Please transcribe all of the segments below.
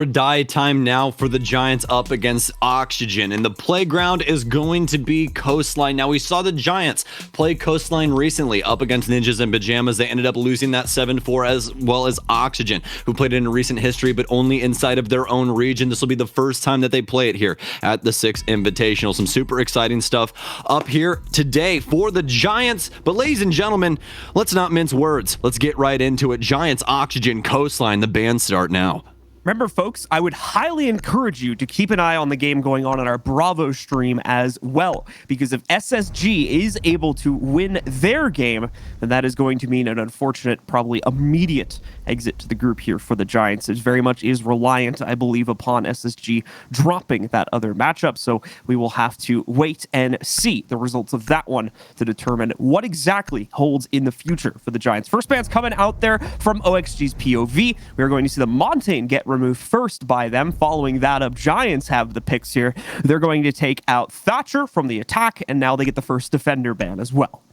Die time now for the Giants up against Oxygen, and the playground is going to be Coastline. Now, we saw the Giants play Coastline recently up against Ninjas in Pajamas. They ended up losing that 7-4, as well as Oxygen, who played it in recent history, but only inside of their own region. This will be the first time that they play it here at the 6th Invitational. Some super exciting stuff up here today for the Giants. But ladies and gentlemen, let's not mince words. Let's get right into it. Giants, Oxygen, Coastline. The bands start now. Remember, folks, I would highly encourage you to keep an eye on the game going on our Bravo stream as well, because if SSG is able to win their game, then that is going to mean an unfortunate, probably immediate exit to the group here for the Giants. It very much is reliant, I believe, upon SSG dropping that other matchup, so we will have to wait and see the results of that one to determine what exactly holds in the future for the Giants. First band's coming out there from OXG's POV. We are going to see the Montaigne get removed first by them. Following that up, Giants have the picks here. They're going to take out Thatcher from the attack, and now they get the first defender ban as well.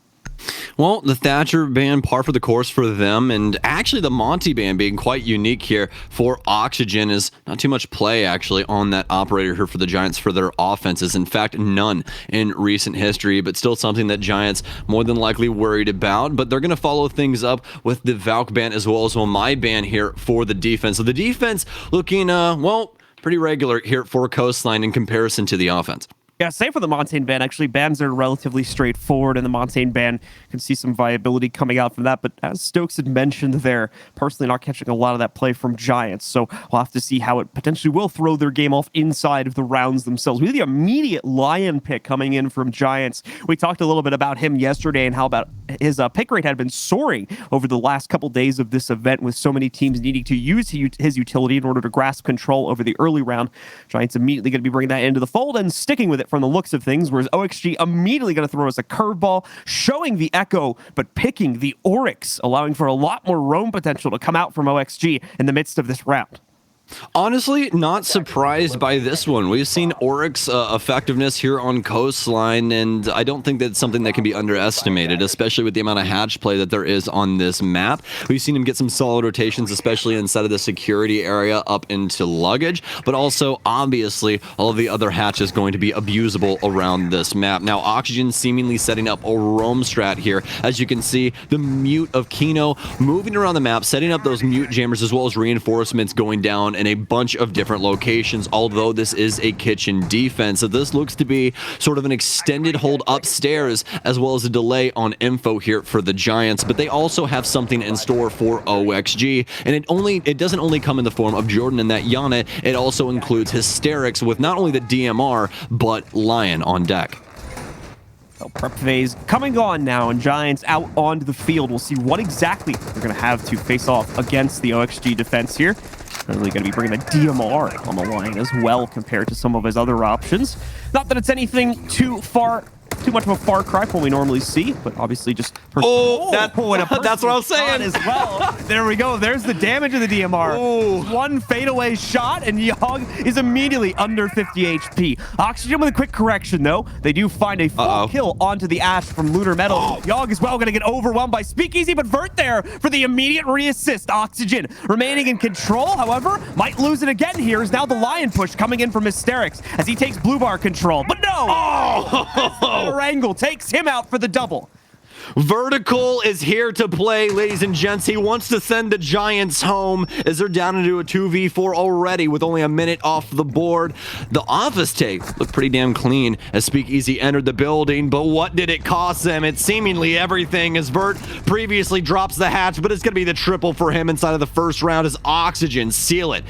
Well, the Thatcher ban par for the course for them, and actually the Monty ban being quite unique here for Oxygen is not too much play actually on that operator here for the Giants for their offenses. In fact, none in recent history, but still something that Giants more than likely worried about. But they're going to follow things up with the Valk ban as well as my ban here for the defense. So the defense looking, well, pretty regular here for Coastline in comparison to the offense. Yeah, same for the Montaigne ban. Actually, bans are relatively straightforward, and the Montaigne ban can see some viability coming out from that. But as Stokes had mentioned there, personally not catching a lot of that play from Giants. So we'll have to see how it potentially will throw their game off inside of the rounds themselves. We have the immediate Lion pick coming in from Giants. We talked a little bit about him yesterday and how about his pick rate had been soaring over the last couple days of this event, with so many teams needing to use his utility in order to grasp control over the early round. Giants immediately going to be bringing that into the fold and sticking with it from the looks of things, whereas OXG immediately going to throw us a curveball, showing the Echo, but picking the Oryx, allowing for a lot more roam potential to come out from OXG in the midst of this round. Honestly, not surprised by this one. We've seen Oryx effectiveness here on Coastline, and I don't think that's something that can be underestimated, especially with the amount of hatch play that there is on this map. We've seen him get some solid rotations, especially inside of the security area up into luggage, but also, obviously, all of the other hatches going to be abusable around this map. Now, Oxygen seemingly setting up a roam strat here. As you can see, the mute of Kino moving around the map, setting up those mute jammers as well as reinforcements going down in a bunch of different locations, although this is a kitchen defense. So this looks to be sort of an extended hold upstairs as well as a delay on info here for the Giants, but they also have something in store for OXG, and it doesn't only come in the form of Jordan and that Yana, it also includes Hysterics with not only the DMR, but Lion on deck. So prep phase coming on now, and Giants out onto the field. We'll see what exactly they're going to have to face off against the OXG defense here. Really going to be bringing the DMR on the line as well compared to some of his other options. Not that it's anything too much of a far cry from what we normally see, but obviously just... that's what I was saying as well. There we go. There's the damage of the DMR. Ooh. One fadeaway shot, and Yogg is immediately under 50 HP. Oxygen with a quick correction, though. They do find a full kill onto the Ash from Lunar Metal. Yogg as well going to get overwhelmed by Speakeasy, but Vert there for the immediate reassist. Oxygen remaining in control, however, might lose it again here, is now the Lion push coming in from Hysterics as he takes Blue Bar control. But no! Angle takes him out for the double. Vertical is here to play, ladies and gents. He wants to send the Giants home as they're down into a 2v4 already with only a minute off the board. The office take looked pretty damn clean as Speakeasy entered the building, but what did it cost them? It's seemingly everything as Vert previously drops the hatch, but it's going to be the triple for him inside of the first round as Oxygen seal it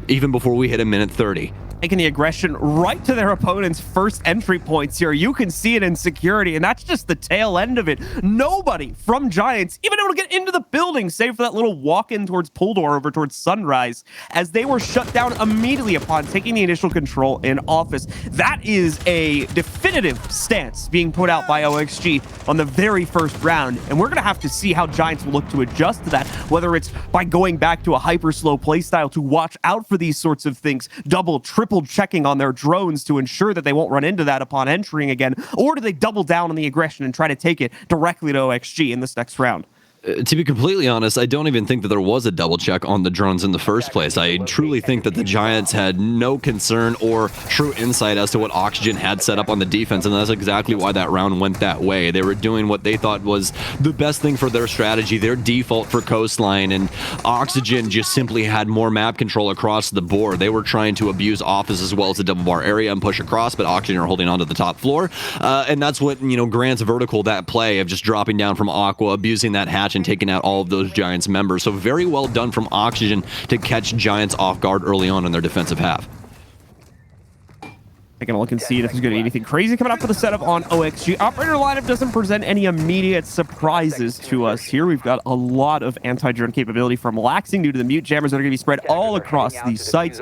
even before we hit a minute 30. Taking the aggression right to their opponent's first entry points here. You can see it in security, and that's just the tail end of it. Nobody from Giants even able to get into the building, save for that little walk-in towards Puldor over towards Sunrise, as they were shut down immediately upon taking the initial control in office. That is a definitive stance being put out by OXG on the very first round, and we're going to have to see how Giants will look to adjust to that, whether it's by going back to a hyper-slow playstyle to watch out for these sorts of things, double, triple checking on their drones to ensure that they won't run into that upon entering again, or do they double down on the aggression and try to take it directly to OXG in this next round? To be completely honest, I don't even think that there was a double check on the drones in the first place. I truly think that the Giants had no concern or true insight as to what Oxygen had set up on the defense, and that's exactly why that round went that way. They were doing what they thought was the best thing for their strategy, their default for Coastline, and Oxygen just simply had more map control across the board. They were trying to abuse Office as well as the double bar area and push across, but Oxygen are holding on to the top floor, and that's what, grants Vertical that play of just dropping down from Aqua, abusing that hatch, and taking out all of those Giants members. So very well done from Oxygen to catch Giants off guard early on in their defensive half. Taking a look and see if there's going to be anything crazy coming up for the setup on OXG. Operator lineup doesn't present any immediate surprises to us here. We've got a lot of anti-drone capability from Laxing due to the mute jammers that are going to be spread all across these sites.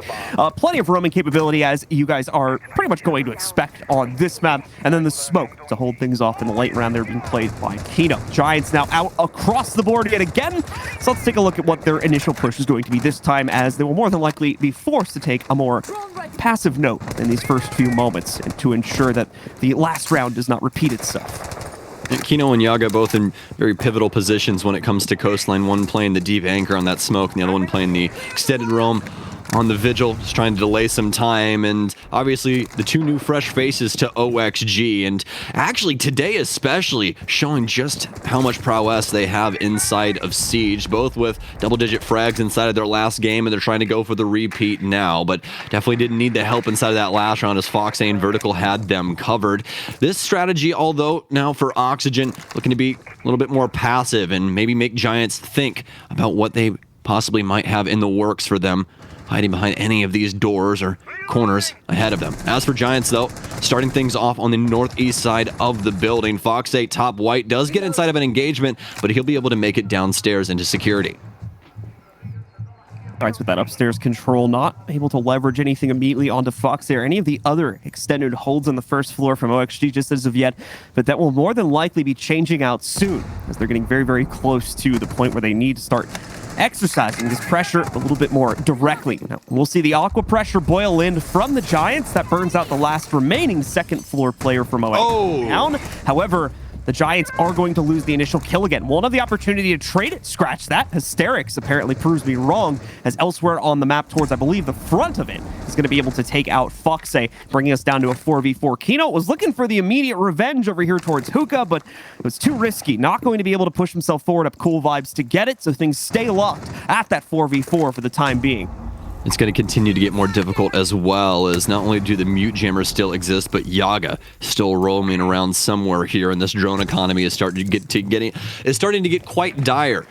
Plenty of roaming capability, as you guys are pretty much going to expect on this map. And then the smoke to hold things off in the late round. They're being played by Kino. Giants now out across the board yet again. So let's take a look at what their initial push is going to be this time, as they will more than likely be forced to take a more passive note in these first few moments and to ensure that the last round does not repeat itself. Kino and Yaga both in very pivotal positions when it comes to Coastline. One playing the deep anchor on that smoke, and the other one playing the extended roam on the Vigil, just trying to delay some time. And obviously the two new fresh faces to OXG, and actually today especially showing just how much prowess they have inside of Siege, both with double-digit frags inside of their last game, and they're trying to go for the repeat now, but definitely didn't need the help inside of that last round as Fox and Vertical had them covered. This strategy, although now for Oxygen, looking to be a little bit more passive and maybe make Giants think about what they possibly might have in the works for them, hiding behind any of these doors or corners ahead of them. As for Giants, though, starting things off on the northeast side of the building, Fox 8 top white does get inside of an engagement, but he'll be able to make it downstairs into security. Alright, with that upstairs control, not able to leverage anything immediately onto Fox or any of the other extended holds on the first floor from OXG just as of yet, but that will more than likely be changing out soon, as they're getting very, very close to the point where they need to start exercising this pressure a little bit more directly. Now, we'll see the Aqua pressure boil in from the Giants. That burns out the last remaining second floor player from OXG down. However, the Giants are going to lose the initial kill again. Won't have the opportunity to trade it. Scratch that. Hysterics apparently proves me wrong, as elsewhere on the map towards, I believe, the front of it is going to be able to take out Foxe, bringing us down to a 4v4. Kino was looking for the immediate revenge over here towards Hookah, but it was too risky. Not going to be able to push himself forward up Cool Vibes to get it, so things stay locked at that 4v4 for the time being. It's going to continue to get more difficult as well, as not only do the mute jammers still exist, but Yaga still roaming around somewhere here, and this drone economy is starting to get quite dire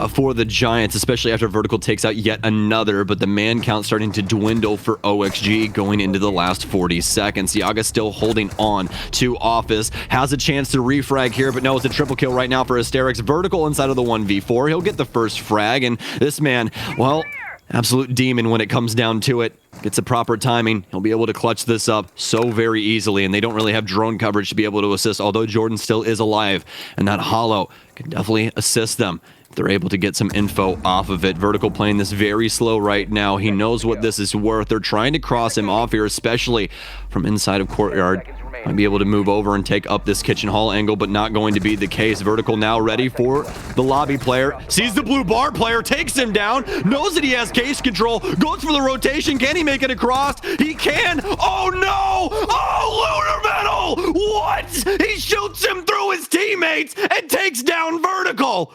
for the Giants, especially after Vertical takes out yet another. But the man count starting to dwindle for OXG going into the last 40 seconds. Yaga still holding on to Office, has a chance to refrag here, but no, it's a triple kill right now for Hysterics. Vertical inside of the 1v4. He'll get the first frag, and this man, well, absolute demon when it comes down to it. Gets the proper timing. He'll be able to clutch this up so very easily, and they don't really have drone coverage to be able to assist, although Jordan still is alive, and that Hollow can definitely assist them if they're able to get some info off of it. Vertical playing this very slow right now. He knows what this is worth. They're trying to cross him off here, especially from inside of Courtyard. Might be able to move over and take up this kitchen hall angle, but not going to be the case. Vertical now ready for the lobby player. Sees the blue bar player, takes him down, knows that he has case control, goes for the rotation. Can he make it across? He can. Oh no! Oh, Lunar Metal! What? He shoots him through his teammates and takes down Vertical.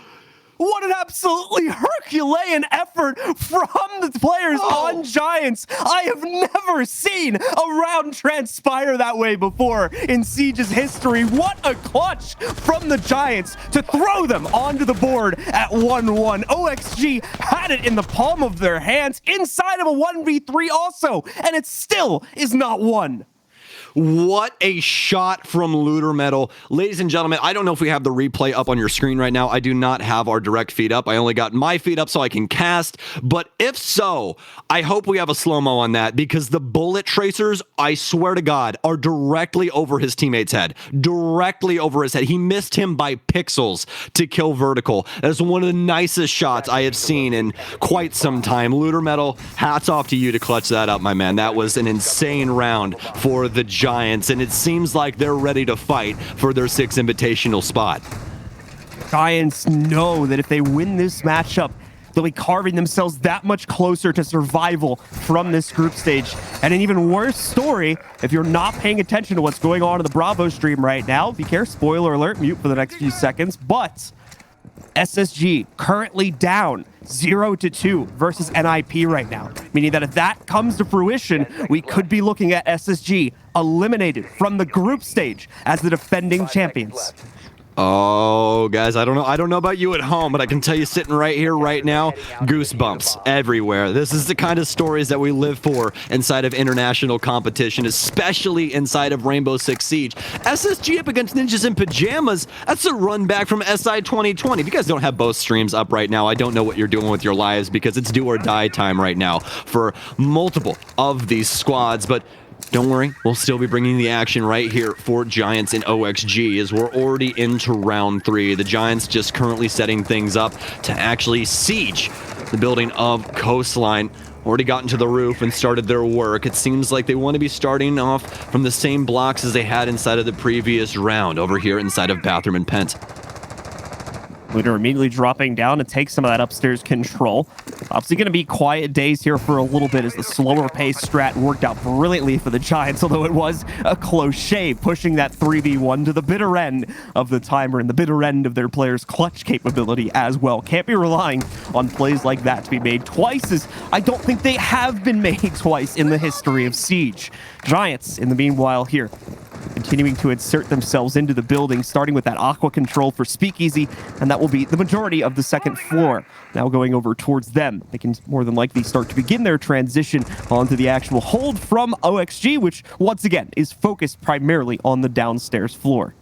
What an absolutely Herculean effort from the players on Giants. I have never seen a round transpire that way before in Siege's history. What a clutch from the Giants to throw them onto the board at 1-1. OXG had it in the palm of their hands inside of a 1v3 also, and it still is not won. What a shot from Looter Metal. Ladies and gentlemen, I don't know if we have the replay up on your screen right now. I do not have our direct feed up. I only got my feed up so I can cast. But if so, I hope we have a slow-mo on that, because the bullet tracers, I swear to God, are directly over his teammate's head. Directly over his head. He missed him by pixels to kill Vertical. That's one of the nicest shots I have seen in quite some time. Looter Metal, hats off to you to clutch that up, my man. That was an insane round for the Giants, and it seems like they're ready to fight for their 6th invitational spot. Giants know that if they win this matchup, they'll be carving themselves that much closer to survival from this group stage. And an even worse story, if you're not paying attention to what's going on in the Bravo stream right now, if you care, spoiler alert, mute for the next few seconds, but SSG currently down 0-2 versus NIP right now, meaning that if that comes to fruition, we could be looking at SSG eliminated from the group stage as the defending champions. Oh, guys, I don't know about you at home, but I can tell you sitting right here, right now, goosebumps everywhere. This is the kind of stories that we live for inside of international competition, especially inside of Rainbow Six Siege. SSG up against Ninjas in Pajamas, that's a run back from SI 2020. If you guys don't have both streams up right now, I don't know what you're doing with your lives because it's do or die time right now for multiple of these squads, but don't worry, we'll still be bringing the action right here for Giants and OXG as we're already into round 3. The Giants just currently setting things up to actually siege the building of Coastline. Already gotten to the roof and started their work. It seems like they want to be starting off from the same blocks as they had inside of the previous round over here inside of Bathroom and Pent. Lunar immediately dropping down to take some of that upstairs control. Obviously going to be quiet days here for a little bit as the slower pace strat worked out brilliantly for the Giants, although it was a close shave, pushing that 3v1 to the bitter end of the timer and the bitter end of their players' clutch capability as well. Can't be relying on plays like that to be made twice, as I don't think they have been made twice in the history of Siege. Giants, in the meanwhile here, continuing to insert themselves into the building, starting with that aqua control for Speakeasy, and that will be the majority of the second floor. Now going over towards them, they can more than likely start to begin their transition onto the actual hold from OXG, which once again is focused primarily on the downstairs floor.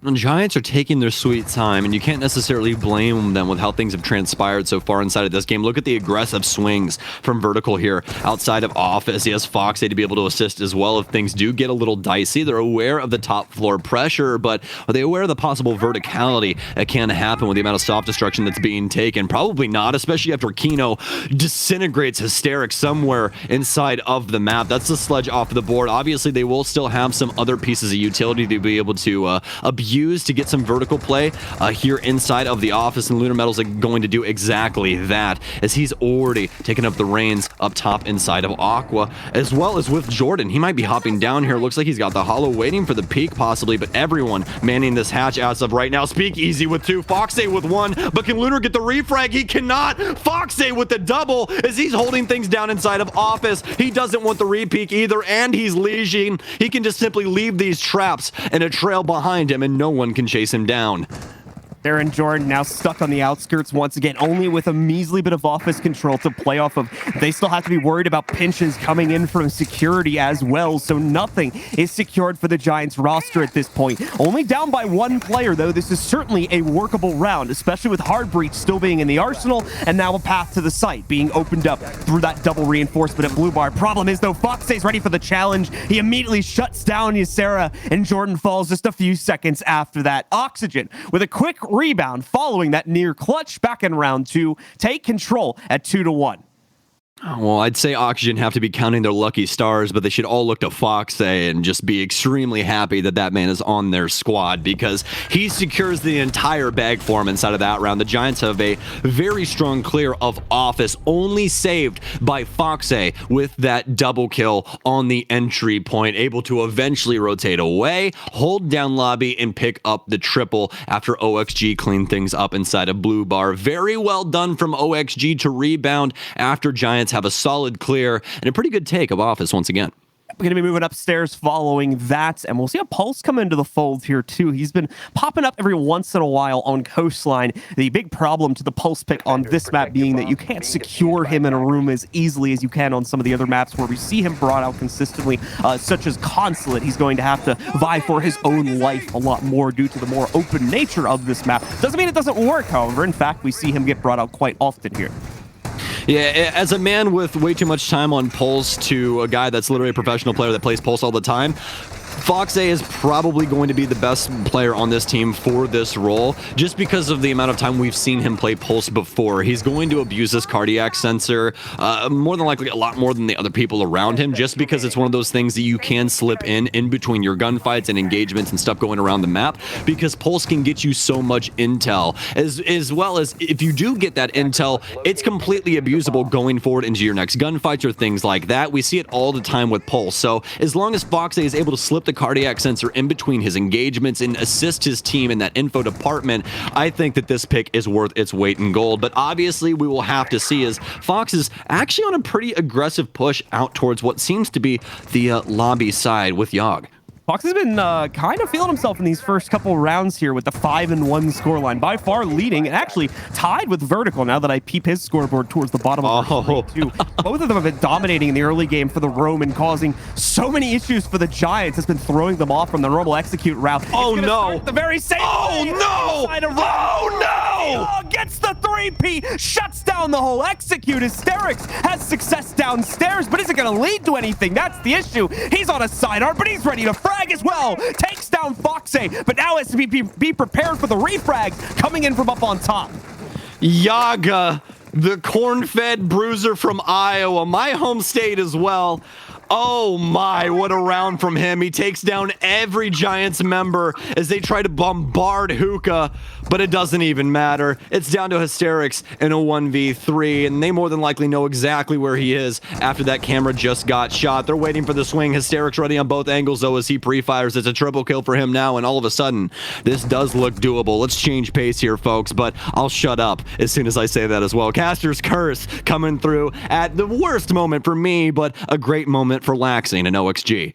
The Giants are taking their sweet time, and you can't necessarily blame them with how things have transpired so far inside of this game. Look at the aggressive swings from Vertical here outside of Office. He has Foxy to be able to assist as well if things do get a little dicey. They're aware of the top floor pressure, but are they aware of the possible verticality that can happen with the amount of soft destruction that's being taken? Probably not, especially after Kino disintegrates Hysteric somewhere inside of the map. That's the sledge off the board. Obviously, they will still have some other pieces of utility to be able to abuse to get some vertical play here inside of the office, and Lunar Metal's going to do exactly that, as he's already taken up the reins up top inside of Aqua, as well as with Jordan. He might be hopping down here. Looks like he's got the Hollow waiting for the peak possibly, but everyone manning this hatch as of right now. Speakeasy with 2, Foxy with 1, but can Lunar get the refrag? He cannot. Foxy with the double as he's holding things down inside of Office. He doesn't want the repeak either, and he's leashing. He can just simply leave these traps and a trail behind him, and no one can chase him down. Darren Jordan now stuck on the outskirts once again, only with a measly bit of office control to play off of. They still have to be worried about pinches coming in from security as well, so nothing is secured for the Giants roster at this point. Only down by 1 player, though. This is certainly a workable round, especially with Hard Breach still being in the arsenal, and now a path to the site being opened up through that double reinforcement at Blue Bar. Problem is, though, Foxy's ready for the challenge. He immediately shuts down Ysera, and Jordan falls just a few seconds after that. Oxygen, with a quick rebound following that near clutch back in round 2, take control at 2-1. Well, I'd say Oxygen have to be counting their lucky stars, but they should all look to Foxy and just be extremely happy that that man is on their squad, because he secures the entire bag for him inside of that round. The Giants have a very strong clear of Office, only saved by Foxy with that double kill on the entry point, able to eventually rotate away, hold down lobby, and pick up the triple after OXG cleaned things up inside of Blue Bar. Very well done from OXG to rebound after Giants have a solid clear and a pretty good take of Office once again. We're going to be moving upstairs following that, and we'll see a Pulse come into the fold here too. He's been popping up every once in a while on Coastline. The big problem to the Pulse pick on this map being that you can't secure him in a room as easily as you can on some of the other maps where we see him brought out consistently, such as Consulate. He's going to have to vie for his own life a lot more due to the more open nature of this map. Doesn't mean it doesn't work, however. In fact, we see him get brought out quite often here. Yeah, as a man with way too much time on Pulse to a guy that's literally a professional player that plays Pulse all the time, Fox A is probably going to be the best player on this team for this role, just because of the amount of time we've seen him play Pulse before. He's going to abuse this cardiac sensor more than likely a lot more than the other people around him, just because it's one of those things that you can slip in between your gunfights and engagements and stuff going around the map, because Pulse can get you so much intel, as well as if you do get that intel, it's completely abusable going forward into your next gunfights or things like that. We see it all the time with Pulse. So as long as Fox A is able to slip the cardiac sensor in between his engagements and assist his team in that info department, I think that this pick is worth its weight in gold. But obviously we will have to see, as Fox is actually on a pretty aggressive push out towards what seems to be the lobby side with Yogg. Fox has been kind of feeling himself in these first couple rounds here with the 5-1 scoreline, by far leading and actually tied with Vertical now that I peep his scoreboard towards the bottom of the screen too. Both of them have been dominating in the early game for the Roam and causing so many issues for the Giants. It's been throwing them off from the normal execute route. Oh no! The very same. Oh no! Oh no! Gets the 3P, shuts down the whole execute. Hysterics has success downstairs, but is it going to lead to anything? That's the issue. He's on a sidearm, but he's ready to frag as well. Takes down Fox A, but now has to be prepared for the refrag coming in from up on top. Yaga, the corn-fed bruiser from Iowa, my home state as well. Oh my, what a round from him. He takes down every Giants member as they try to bombard Hookah, but it doesn't even matter. It's down to Hysterics in a 1v3, and they more than likely know exactly where he is after that camera just got shot. They're waiting for the swing. Hysterics ready on both angles, though, as he pre-fires. It's a triple kill for him now, and all of a sudden, this does look doable. Let's change pace here, folks, but I'll shut up as soon as I say that as well. Caster's Curse coming through at the worst moment for me, but a great moment for Laxing and OXG.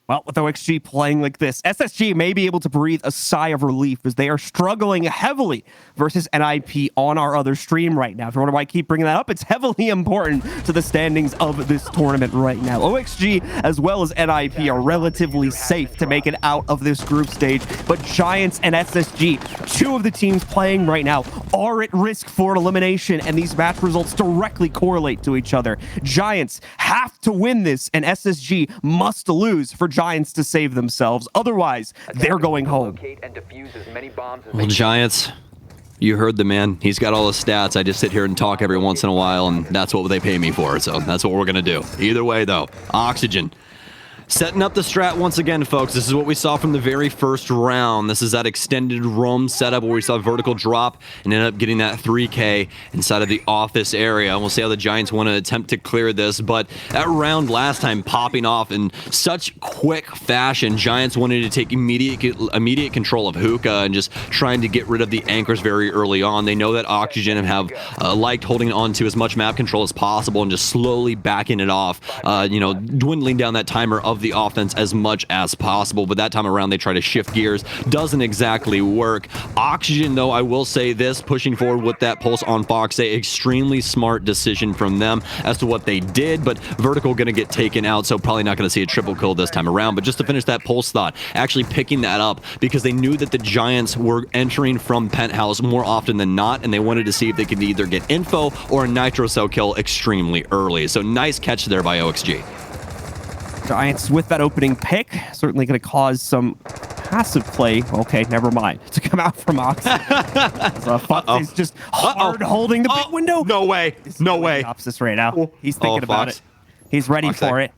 Well, with OXG playing like this, SSG may be able to breathe a sigh of relief as they are struggling heavily versus NIP on our other stream right now. If you wonder why I keep bringing that up, it's heavily important to the standings of this tournament right now. OXG as well as NIP are relatively safe to make it out of this group stage, but Giants and SSG, two of the teams playing right now, are at risk for elimination, and these match results directly correlate to each other. Giants have to win this, and SSG must lose for Giants to save themselves. Otherwise, they're going home. Well, Giants, you heard the man. He's got all the stats. I just sit here and talk every once in a while, and that's what they pay me for. So that's what we're going to do. Either way, though, Oxygen setting up the strat once again, folks. This is what we saw from the very first round. This is that extended roam setup where we saw Vertical drop and end up getting that 3K inside of the office area. We'll see how the Giants want to attempt to clear this, but that round last time popping off in such quick fashion. Giants wanted to take immediate control of Hookah and just trying to get rid of the anchors very early on. They know that Oxygen have liked holding on to as much map control as possible and just slowly backing it off, dwindling down that timer of the offense as much as possible, but that time around they try to shift gears. Doesn't exactly work. Oxygen, though, I will say this, pushing forward with that pulse on Fox A, extremely smart decision from them as to what they did, but Vertical gonna get taken out, so probably not gonna see a triple kill this time around. But just to finish that pulse thought, actually picking that up because they knew that the Giants were entering from Penthouse more often than not, and they wanted to see if they could either get info or a nitro cell kill extremely early. So nice catch there by OXG. Giants with that opening pick, certainly going to cause some passive play. Okay, never mind. To come out from Ox. Fox is just hard holding the big window. No way. No way. Opsis right now. He's thinking about it. He's ready for it.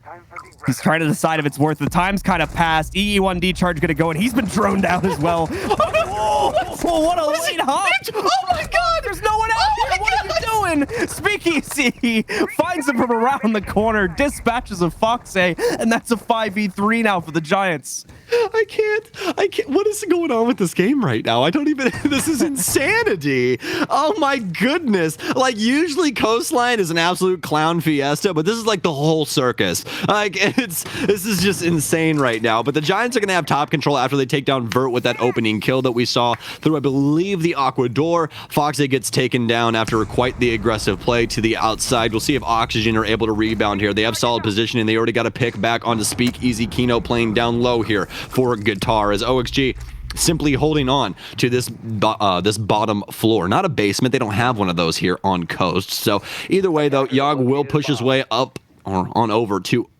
He's trying to decide if it's worth it. The time's kind of passed. EE1D charge going to go, and he's been droned down as well. What a late hop. Oh my god. There's no one out here. What are you doing? Speakeasy finds him from around the corner, dispatches of Fox A, and that's a 5v3 now for the Giants. I can't. What is going on with this game right now? I don't even, this is insanity. Oh my goodness. Like, usually Coastline is an absolute clown fiesta, but this is like the whole circus. Like, this is just insane right now. But the Giants are going to have top control after they take down Vert with that opening kill that we saw through, I believe, the Aqua Door. Foxy gets taken down after quite the aggressive play to the outside. We'll see if Oxygen are able to rebound here. They have solid positioning. They already got a pick back onto Speakeasy. Kino playing down low here for Guitar as OXG simply holding on to this bottom floor. Not a basement. They don't have one of those here on Coast. So either way, though, Yogg will push his way up or on over to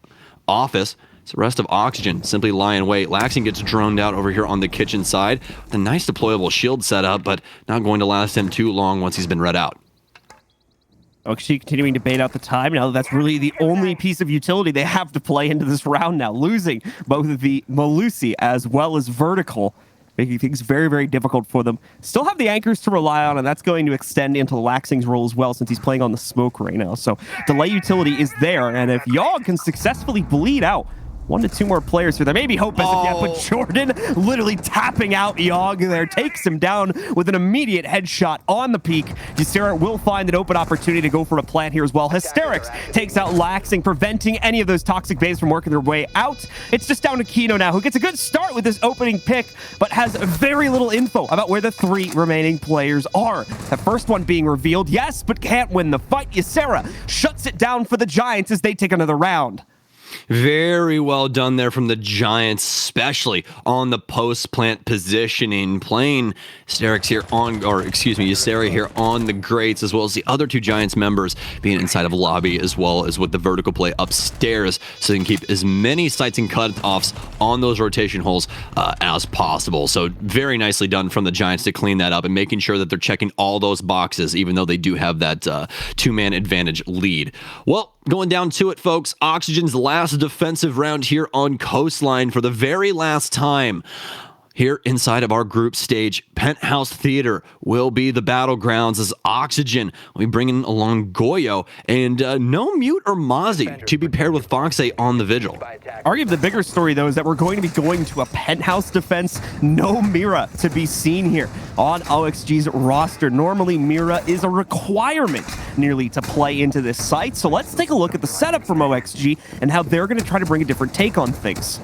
office. So the rest of Oxygen simply lie in wait. Laxing gets droned out over here on the kitchen side with a nice deployable shield setup, but not going to last him too long once he's been read out. Oxy continuing to bait out the time. Now that's really the only piece of utility they have to play into this round now, losing both the Malusi as well as Vertical, making things very, very difficult for them. Still have the anchors to rely on, and that's going to extend into Laxing's role as well since he's playing on the smoke right now. So delay utility is there, and if Yogg can successfully bleed out 1 to 2 more players here, there may be hope as of yet, but Jordan literally tapping out Yogg there, takes him down with an immediate headshot on the peak. Ysera will find an open opportunity to go for a plant here as well. Hysterics takes out Laxing, preventing any of those toxic bays from working their way out. It's just down to Kino now, who gets a good start with this opening pick, but has very little info about where the 3 remaining players are. The first one being revealed, yes, but can't win the fight. Ysera shuts it down for the Giants as they take another round. Very well done there from the Giants, especially on the post-plant positioning, playing Ysera here on the grates, as well as the other 2 Giants members being inside of a lobby, as well as with the vertical play upstairs, so they can keep as many sights and cutoffs on those rotation holes as possible. So very nicely done from the Giants to clean that up and making sure that they're checking all those boxes, even though they do have that 2-man advantage lead. Well, going down to it, folks, Oxygen's last defensive round here on Coastline for the very last time. Here inside of our group stage, Penthouse Theater will be the battlegrounds as Oxygen will be bringing along Goyo and no Mute or Mozzie to be paired with Foxay on the Vigil. Arguably the bigger story, though, is that we're going to be going to a Penthouse defense. No Mira to be seen here on OXG's roster. Normally, Mira is a requirement nearly to play into this site. So let's take a look at the setup from OXG and how they're going to try to bring a different take on things.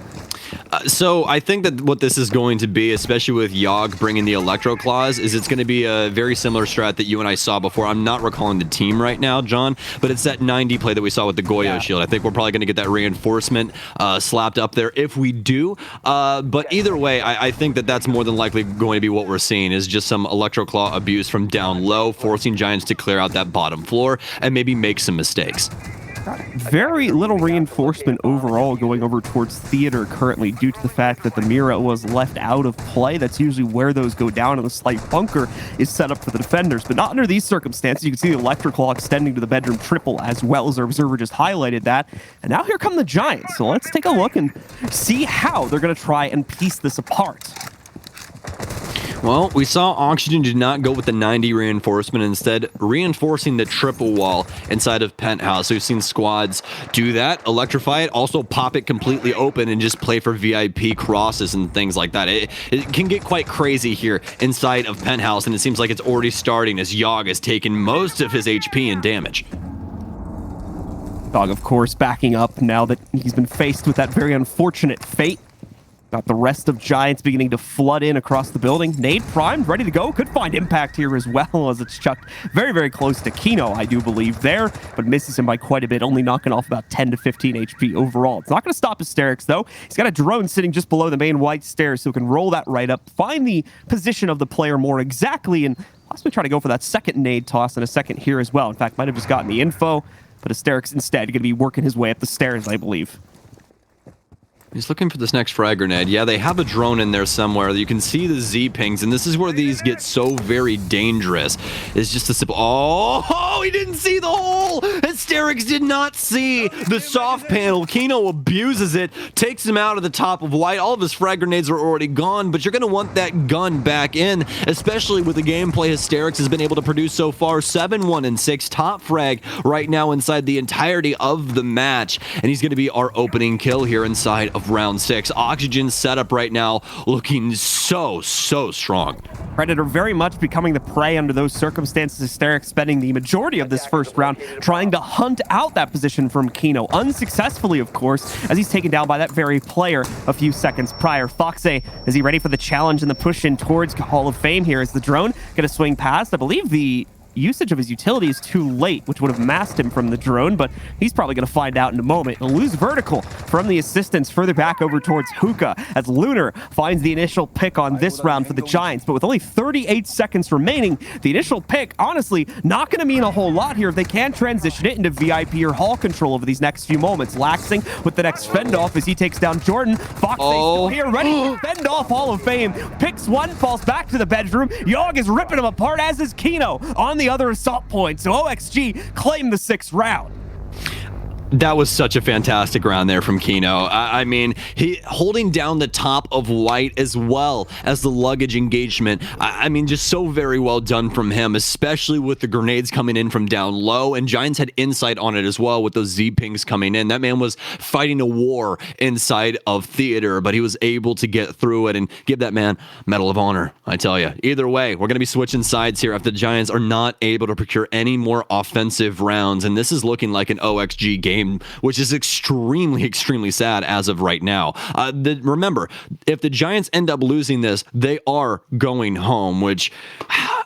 So I think that what this is going to be, especially with Yogg bringing the Electro Claws, is it's going to be a very similar strat that you and I saw before. I'm not recalling the team right now, John, but it's that 90 play that we saw with the Goyo shield. I think we're probably going to get that reinforcement slapped up there if we do. But either way, I think that that's more than likely going to be what we're seeing, is just some Electro Claw abuse from down low, forcing Giants to clear out that bottom floor and maybe make some mistakes. Very little reinforcement overall going over towards Theater currently due to the fact that the Mira was left out of play. That's usually where those go down, and the slight bunker is set up for the defenders, but not under these circumstances. You can see the Electric Claw extending to the bedroom triple as well, as our observer just highlighted that. And now here come the Giants. So let's take a look and see how they're going to try and piece this apart. Well, we saw Oxygen did not go with the 90 reinforcement, instead reinforcing the triple wall inside of Penthouse. We've seen squads do that, electrify it, also pop it completely open and just play for VIP crosses and things like that. It can get quite crazy here inside of Penthouse, and it seems like it's already starting as Yogg has taken most of his HP and damage. Yogg, of course, backing up now that he's been faced with that very unfortunate fate. Got the rest of Giants beginning to flood in across the building. Nade primed, ready to go. Could find impact here as well, as it's chucked very, very close to Kino, I do believe, there, but misses him by quite a bit, only knocking off about 10 to 15 HP overall. It's not going to stop Hysterics, though. He's got a drone sitting just below the main white stairs, so he can roll that right up, find the position of the player more exactly, and possibly try to go for that second nade toss in a second here as well. In fact, might have just gotten the info, but Hysterics instead going to be working his way up the stairs, I believe. He's looking for this next frag grenade. Yeah, they have a drone in there somewhere. You can see the Z pings, and this is where these get so very dangerous. It's just a simple... Oh, he didn't see the hole! Hysterics did not see the soft panel. Kino abuses it, takes him out of the top of white. All of his frag grenades are already gone, but you're going to want that gun back in, especially with the gameplay Hysterics has been able to produce so far. 7-1-6, top frag right now inside the entirety of the match, and he's going to be our opening kill here inside of round 6. Oxygen's setup right now looking so strong. Predator very much becoming the prey under those circumstances. Hysterics spending the majority of this first round trying to hunt out that position from Kino. Unsuccessfully, of course, as he's taken down by that very player a few seconds prior. Foxay, is he ready for the challenge and the push in towards Hall of Fame here? Is the drone going to swing past? I believe the usage of his utility is too late, which would have masked him from the drone, but he's probably going to find out in a moment. He'll lose Vertical from the assistants further back over towards Hookah as Lunar finds the initial pick on this round for the Giants. But with only 38 seconds remaining, the initial pick, honestly, not going to mean a whole lot here if they can transition it into VIP or Hall control over these next few moments. Laxing with the next fend off as he takes down Jordan. Fox still here, ready to fend off Hall of Fame. Picks one, falls back to the bedroom. Yogg is ripping him apart, as is Kino on the other assault point. So OXG claim the 6th round. That was such a fantastic round there from Kino. I mean, he holding down the top of White as well as the luggage engagement. I mean, just so very well done from him, especially with the grenades coming in from down low, and Giants had insight on it as well with those Z-pings coming in. That man was fighting a war inside of theater, but he was able to get through it and give that man Medal of Honor, I tell you. Either way, we're going to be switching sides here if the Giants are not able to procure any more offensive rounds, and this is looking like an OXG game, which is extremely sad as of right now. Remember, if the Giants end up losing this, they are going home, which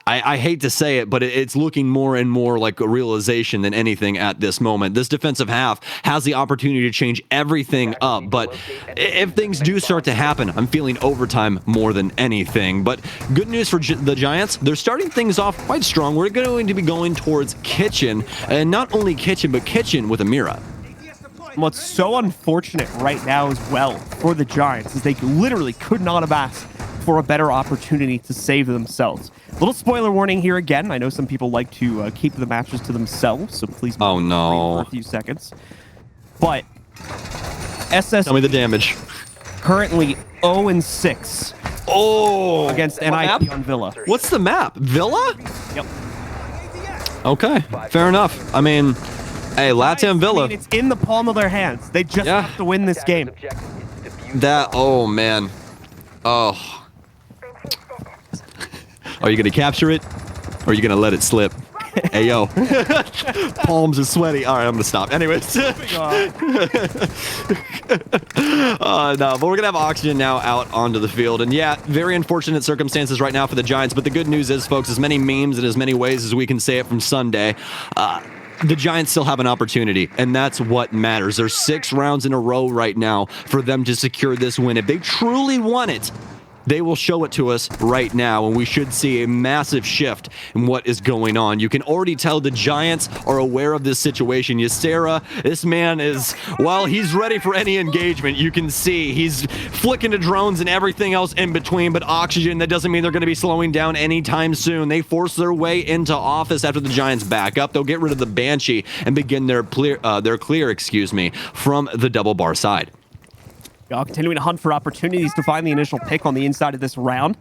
I hate to say it, but it's looking more and more like a realization than anything at this moment. This defensive half has the opportunity to change everything up, but if things do start to happen, I'm feeling overtime more than anything. But good news for the Giants, they're starting things off quite strong. We're going to be going towards Kitchen, and not only Kitchen, but Kitchen with Amira. What's so unfortunate right now as well for the Giants is they literally could not have asked for a better opportunity to save themselves. Little spoiler warning here again. I know some people like to keep the matches to themselves, so please oh no, for a few seconds. But SS tell me the damage. Currently 0-6. Oh, against NIP on Villa. What's the map? Villa? Yep. Okay, fair enough. I mean, hey, LATAM Villa. I mean, it's in the palm of their hands. They just have to win this game. Oh man. Oh. Are you going to capture it? Or are you going to let it slip? Hey, yo. Palms are sweaty. All right, I'm going to stop. Anyways. No, but we're going to have Oxygen now out onto the field. And yeah, very unfortunate circumstances right now for the Giants. But the good news is, folks, as many memes and as many ways as we can say it from Sunday, the Giants still have an opportunity, and that's what matters. There's 6 rounds in a row right now for them to secure this win. If they truly want it, they will show it to us right now, and we should see a massive shift in what is going on. You can already tell the Giants are aware of this situation. Ysera, this man is, well, he's ready for any engagement. You can see he's flicking the drones and everything else in between, but Oxygen, that doesn't mean they're going to be slowing down anytime soon. They force their way into office after the Giants back up. They'll get rid of the Banshee and begin their clear, from the double bar side. Continuing to hunt for opportunities to find the initial pick on the inside of this round.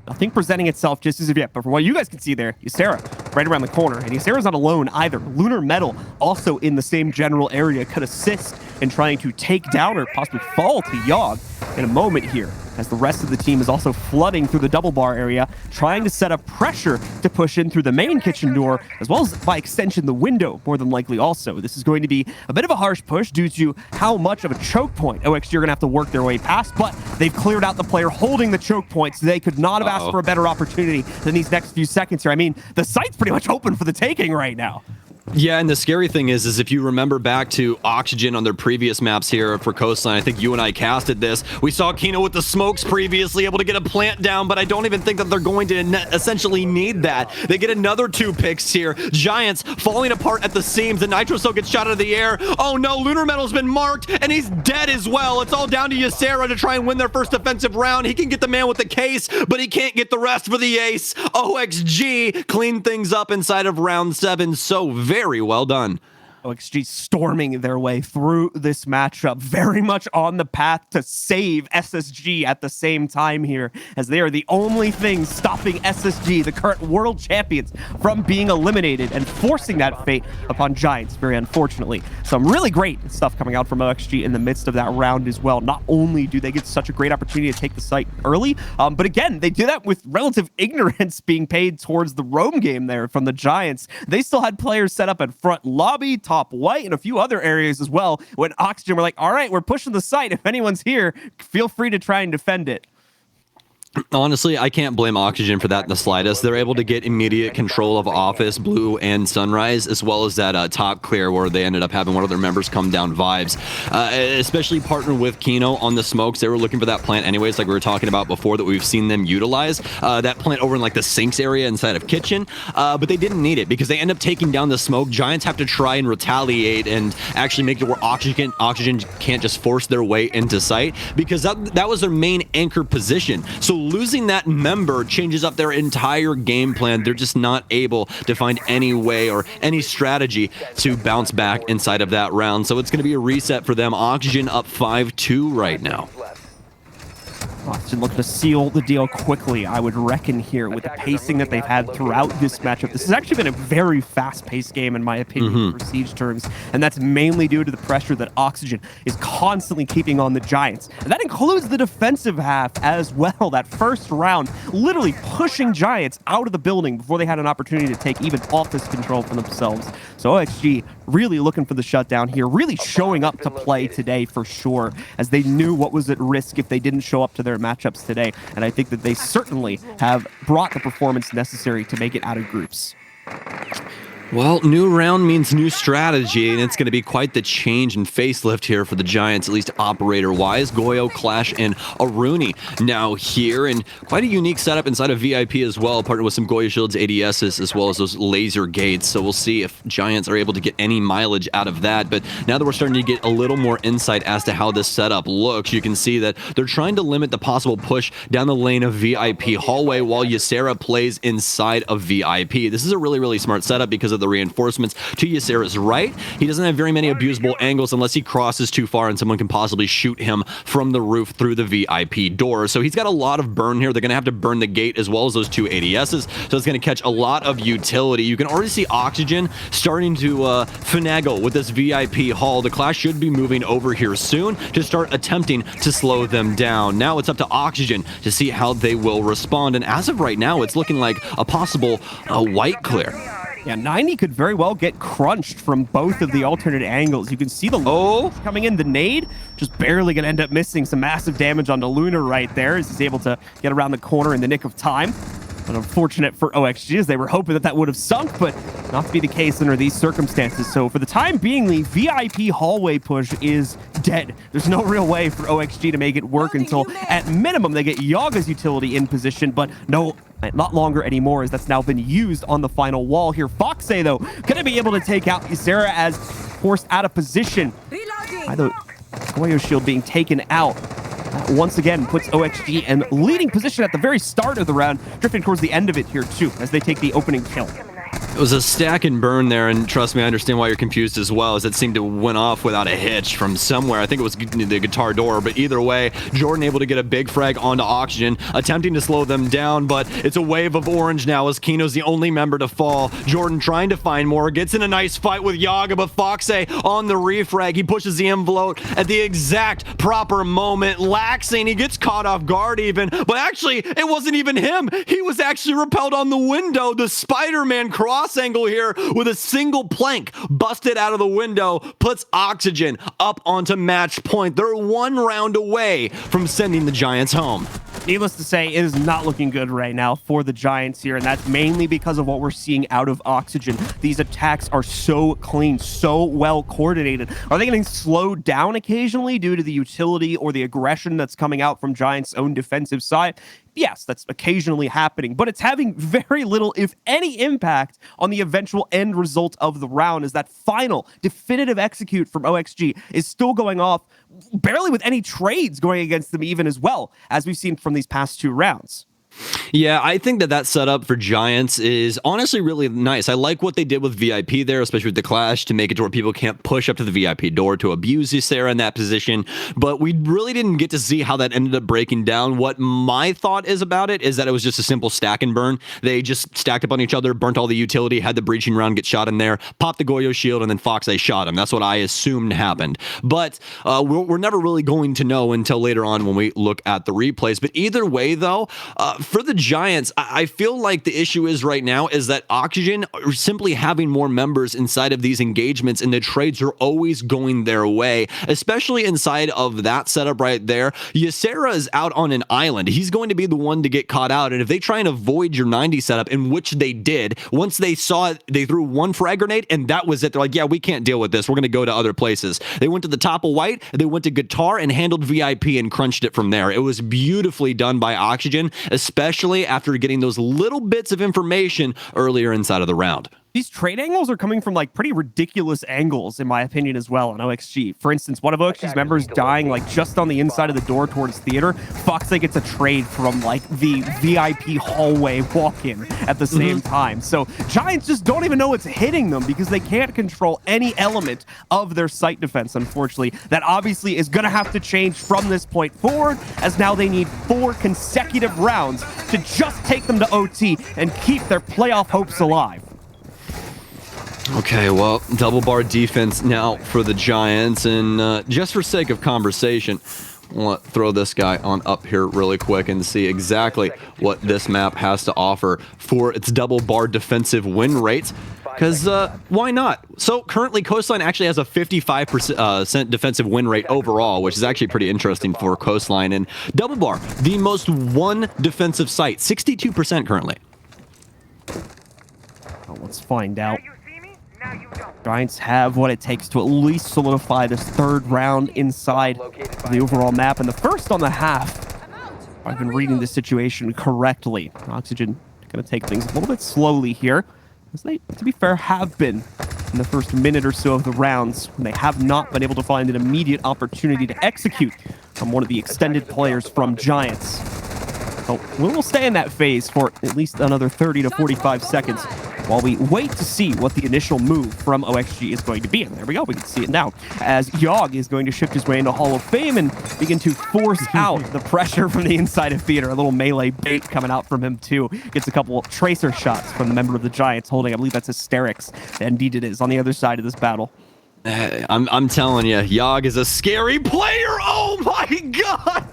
Nothing presenting itself just as of yet, but from what you guys can see there, Ysera right around the corner, and Ysera's not alone either. Lunar Metal also in the same general area could assist in trying to take down or possibly fall to Yogg in a moment here, as the rest of the team is also flooding through the double bar area, trying to set up pressure to push in through the main kitchen door, as well as by extension the window, more than likely also. This is going to be a bit of a harsh push due to how much of a choke point OXG are going to have to work their way past, but they've cleared out the player holding the choke point, so they could not have asked for a better opportunity than these next few seconds here. I mean, the site's pretty much open for the taking right now. Yeah, and the scary thing is if you remember back to Oxygen on their previous maps here for Coastline, I think you and I casted this. We saw Kino with the smokes previously, able to get a plant down, but I don't even think that they're going to essentially need that. They get another 2 picks here. Giants falling apart at the seams. The Nitro still gets shot out of the air. Oh no, Lunar Metal's been marked, and he's dead as well. It's all down to Ysera to try and win their first defensive round. He can get the man with the case, but he can't get the rest for the ace. OXG clean things up inside of round 7. So very well done. OXG storming their way through this matchup, very much on the path to save SSG at the same time here, as they are the only thing stopping SSG, the current world champions, from being eliminated and forcing that fate upon Giants, very unfortunately. Some really great stuff coming out from OXG in the midst of that round as well. Not only do they get such a great opportunity to take the site early, but again, they do that with relative ignorance being paid towards the roam game there from the Giants. They still had players set up at front lobby, top White, and a few other areas as well, when Oxygen were like, all right, we're pushing the site. If anyone's here, feel free to try and defend it. Honestly, I can't blame Oxygen for that in the slightest. They're able to get immediate control of Office, Blue, and Sunrise, as well as that top clear where they ended up having one of their members come down Vibes. Especially partnered with Kino on the smokes. They were looking for that plant anyways, like we were talking about before, that we've seen them utilize. That plant over in like the sinks area inside of Kitchen, but they didn't need it because they end up taking down the smoke. Giants have to try and retaliate and actually make it where Oxygen can't just force their way into sight, because that was their main anchor position. So losing that member changes up their entire game plan. They're just not able to find any way or any strategy to bounce back inside of that round. So it's going to be a reset for them. Oxygen up 5-2 right now. Boston looking to seal the deal quickly, I would reckon, here with the pacing that they've had throughout this matchup. This has actually been a very fast-paced game, in my opinion, for Siege terms, and that's mainly due to the pressure that Oxygen is constantly keeping on the Giants. And that includes the defensive half as well. That first round, literally pushing Giants out of the building before they had an opportunity to take even office control for themselves. So OXG really looking for the shutdown here, really showing up to play today for sure, as they knew what was at risk if they didn't show up to their matchups today, and I think that they certainly have brought the performance necessary to make it out of groups. Well, new round means new strategy, and it's going to be quite the change and facelift here for the Giants, at least operator-wise. Goyo, Clash, and Aruni now here, and quite a unique setup inside of VIP as well, partnered with some Goyo Shields, ADSs, as well as those laser gates. So we'll see if Giants are able to get any mileage out of that. But now that we're starting to get a little more insight as to how this setup looks, you can see that they're trying to limit the possible push down the lane of VIP hallway while Ysera plays inside of VIP. This is a really, really smart setup because of the reinforcements to Ysera's right. He doesn't have very many abusable angles unless he crosses too far and someone can possibly shoot him from the roof through the VIP door. So he's got a lot of burn here. They're going to have to burn the gate as well as those two ADSs. So it's going to catch a lot of utility. You can already see Oxygen starting to finagle with this VIP hall. The Clash should be moving over here soon to start attempting to slow them down. Now it's up to Oxygen to see how they will respond. And as of right now, it's looking like a possible white clear. Yeah, 90 could very well get crunched from both of the alternate angles. You can see the coming in. The nade just barely going to end up missing some massive damage onto Lunar right there, as he's able to get around the corner in the nick of time. But unfortunate for OXG, as they were hoping that that would have sunk, but not to be the case under these circumstances. So for the time being, the VIP hallway push is dead. There's no real way for OXG to make it work until, at minimum, they get Yaga's utility in position, but no, not longer anymore, as that's now been used on the final wall here. Foxay, though, going to be able to take out Ysera as forced out of position by the Goyo shield being taken out. Once again puts OXG in leading position at the very start of the round, drifting towards the end of it here too, as they take the opening kill. It was a stack and burn there, and trust me, I understand why you're confused as well, as it seemed to went off without a hitch from somewhere. I think it was the guitar door, but either way, Jordan able to get a big frag onto Oxygen, attempting to slow them down, but it's a wave of orange now as Kino's the only member to fall. Jordan trying to find more, gets in a nice fight with Yaga, but Foxay on the refrag. He pushes the envelope at the exact proper moment. Laxing, he gets caught off guard even, but actually, it wasn't even him. He was actually repelled on the window. The Spider-Man cross angle here with a single plank busted out of the window puts Oxygen up onto match point. They're one round away from sending the Giants home. Needless to say, it is not looking good right now for the Giants here, and that's mainly because of what we're seeing out of Oxygen. These attacks are so clean, so well coordinated. Are they getting slowed down occasionally due to the utility or the aggression that's coming out from Giants' own defensive side? Yes, that's occasionally happening, but it's having very little, if any, impact on the eventual end result of the round, as that final definitive execute from OXG is still going off, barely with any trades going against them even as well, as we've seen from these past two rounds. Yeah, I think that setup for Giants is honestly really nice. I like what they did with VIP there, especially with the Clash, to make it to where people can't push up to the VIP door to abuse Ysera in that position. But we really didn't get to see how that ended up breaking down. What my thought is about it is that it was just a simple stack and burn. They just stacked up on each other, burnt all the utility, had the breaching round get shot in there, popped the Goyo shield, and then Foxay shot him. That's what I assumed happened. But we're never really going to know until later on when we look at the replays. But either way, though, for the Giants, I feel like the issue is right now is that Oxygen are simply having more members inside of these engagements, and the trades are always going their way, especially inside of that setup right there. Ysera is out on an island. He's going to be the one to get caught out, and if they try and avoid your 90 setup, in which they did, once they saw it, they threw one frag grenade, and that was it. They're like, yeah, we can't deal with this. We're going to go to other places. They went to the top of white, they went to guitar and handled VIP and crunched it from there. It was beautifully done by Oxygen, especially after getting those little bits of information earlier inside of the round. These trade angles are coming from like pretty ridiculous angles, in my opinion, as well on OXG. For instance, one of OXG's members dying like just on the inside of the door towards theater. Foxy gets a trade from like the VIP hallway walk-in at the same time. So Giants just don't even know what's hitting them because they can't control any element of their site defense, unfortunately. That obviously is going to have to change from this point forward, as now they need 4 consecutive rounds to just take them to OT and keep their playoff hopes alive. Okay, well, double bar defense now for the Giants, and just for sake of conversation, I'll throw this guy on up here really quick and see exactly what this map has to offer for its double bar defensive win rate, because why not? So currently Coastline actually has a 55% defensive win rate overall, which is actually pretty interesting for Coastline, and double bar, the most won defensive site, 62% currently. Well, let's find out. Giants have what it takes to at least solidify this 3rd round inside the overall map, and the first on the half. I've been reading the situation correctly. Oxygen going to take things a little bit slowly here, as they, to be fair, have been in the first minute or so of the rounds, when they have not been able to find an immediate opportunity to execute on one of the extended players from Giants. So we'll stay in that phase for at least another 30 to 45 seconds while we wait to see what the initial move from OXG is going to be. And there we go, we can see it now, as Yogg is going to shift his way into Hall of Fame and begin to force out the pressure from the inside of theater. A little melee bait coming out from him too. Gets a couple tracer shots from the member of the Giants holding, I believe that's Hysterics. Indeed it is, on the other side of this battle. I'm telling you, Yogg is a scary player. Oh my god!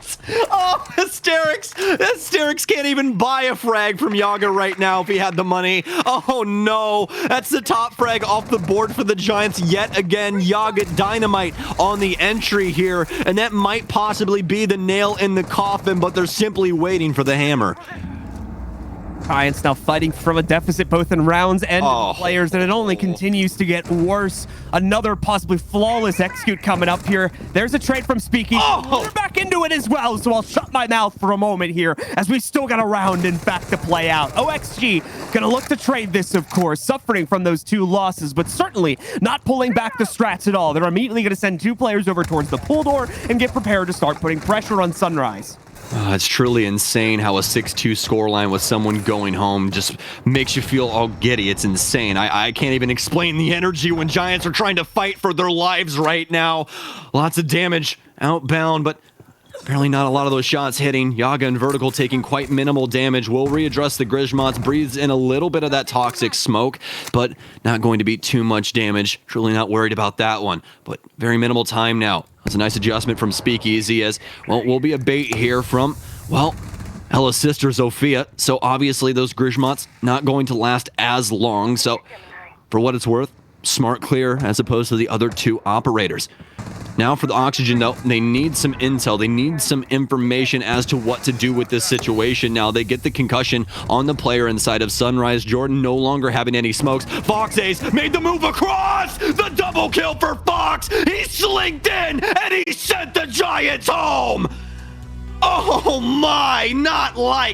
Oh, Hysterics! Hysterics can't even buy a frag from Yogg right now if he had the money. Oh no! That's the top frag off the board for the Giants yet again. Yogg Dynamite on the entry here, and that might possibly be the nail in the coffin, but they're simply waiting for the hammer. Giants now fighting from a deficit both in rounds and players, and it only continues to get worse. Another possibly flawless execute coming up here. There's a trade from Speaky. We're back into it as well, so I'll shut my mouth for a moment here, as we still got a round in fact to play out. OXG gonna look to trade this, of course, suffering from those 2 losses, but certainly not pulling back the strats at all. They're immediately gonna send 2 players over towards the pool door and get prepared to start putting pressure on Sunrise. It's truly insane how a 6-2 scoreline with someone going home just makes you feel all giddy. It's insane. I can't even explain the energy when Giants are trying to fight for their lives right now. Lots of damage outbound, but apparently not a lot of those shots hitting. Yaga and Vertical taking quite minimal damage. Will readdress the Grismots, breathes in a little bit of that toxic smoke, but not going to be too much damage. Truly not worried about that one, but very minimal time now. That's a nice adjustment from Speakeasy, as, well, will be a bait here from, well, Ella's sister Zofia. So obviously those Grismots not going to last as long. So for what it's worth, smart clear as opposed to the other 2 operators. Now for the Oxygen, though, they need some intel. They need some information as to what to do with this situation. Now they get the concussion on the player inside of Sunrise. Jordan no longer having any smokes. Fox Ace made the move across! The double kill for Fox! He slinked in and he sent the Giants home! Oh my, not like